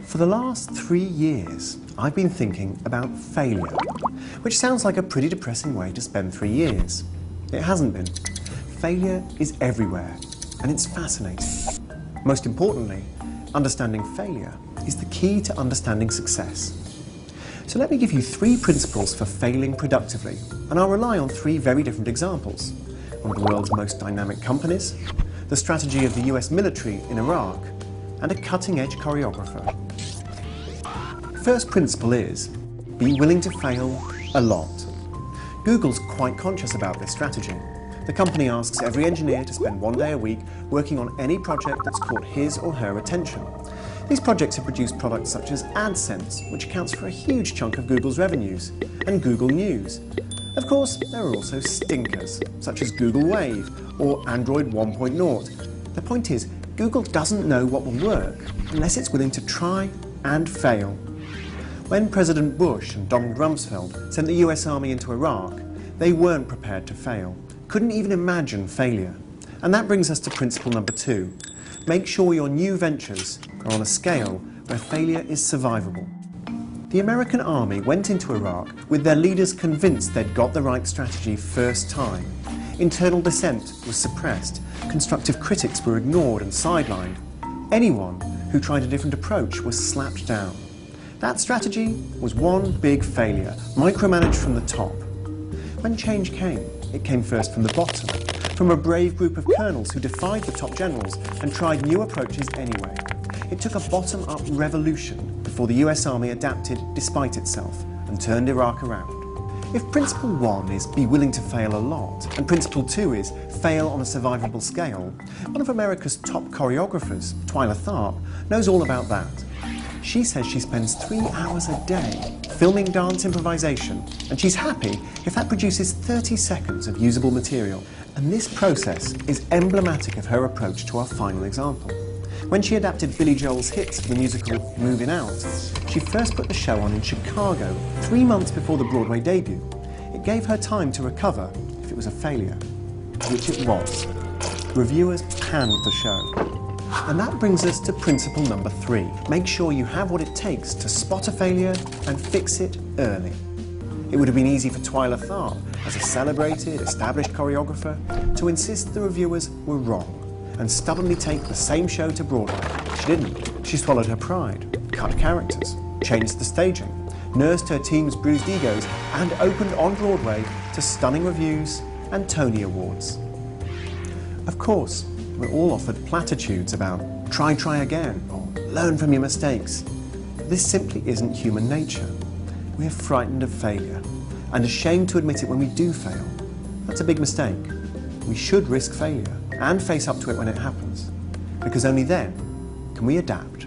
For the last 3 years, I've been thinking about failure, which sounds like a pretty depressing way to spend 3 years. It hasn't been. Failure is everywhere, and it's fascinating. Most importantly, understanding failure is the key to understanding success. So let me give you 3 principles for failing productively, and I'll rely on 3 very different examples. One of the world's most dynamic companies, the strategy of the US military in Iraq, and a cutting-edge choreographer. First principle is, be willing to fail a lot. Google's quite conscious about this strategy. The company asks every engineer to spend 1 day a week working on any project that's caught his or her attention. These projects have produced products such as AdSense, which accounts for a huge chunk of Google's revenues, and Google News. Of course, there are also stinkers, such as Google Wave or Android 1.0. The point is, Google doesn't know what will work unless it's willing to try and fail. When President Bush and Donald Rumsfeld sent the US Army into Iraq, they weren't prepared to fail, couldn't even imagine failure. And that brings us to principle number 2. Make sure your new ventures are on a scale where failure is survivable. The American Army went into Iraq with their leaders convinced they'd got the right strategy first time. Internal dissent was suppressed, constructive critics were ignored and sidelined. Anyone who tried a different approach was slapped down. That strategy was one big failure, micromanaged from the top. When change came, it came first from the bottom, from a brave group of colonels who defied the top generals and tried new approaches anyway. It took a bottom-up revolution before the US Army adapted despite itself and turned Iraq around. If principle 1 is be willing to fail a lot, and principle 2 is fail on a survivable scale, one of America's top choreographers, Twyla Tharp, knows all about that. She says she spends 3 hours a day filming dance improvisation, and she's happy if that produces 30 seconds of usable material. And this process is emblematic of her approach to our final example. When she adapted Billy Joel's hits for the musical Moving Out, she first put the show on in Chicago 3 months before the Broadway debut. It gave her time to recover if it was a failure, which it was. Reviewers panned the show. And that brings us to principle number 3. Make sure you have what it takes to spot a failure and fix it early. It would have been easy for Twyla Tharp, as a celebrated, established choreographer, to insist the reviewers were wrong and stubbornly take the same show to Broadway. She didn't. She swallowed her pride, cut characters, changed the staging, nursed her team's bruised egos, and opened on Broadway to stunning reviews and Tony Awards. Of course, we're all offered platitudes about try again or learn from your mistakes. This simply isn't human nature. We're frightened of failure and ashamed to admit it when we do fail. That's a big mistake. We should risk failure and face up to it when it happens, because only then can we adapt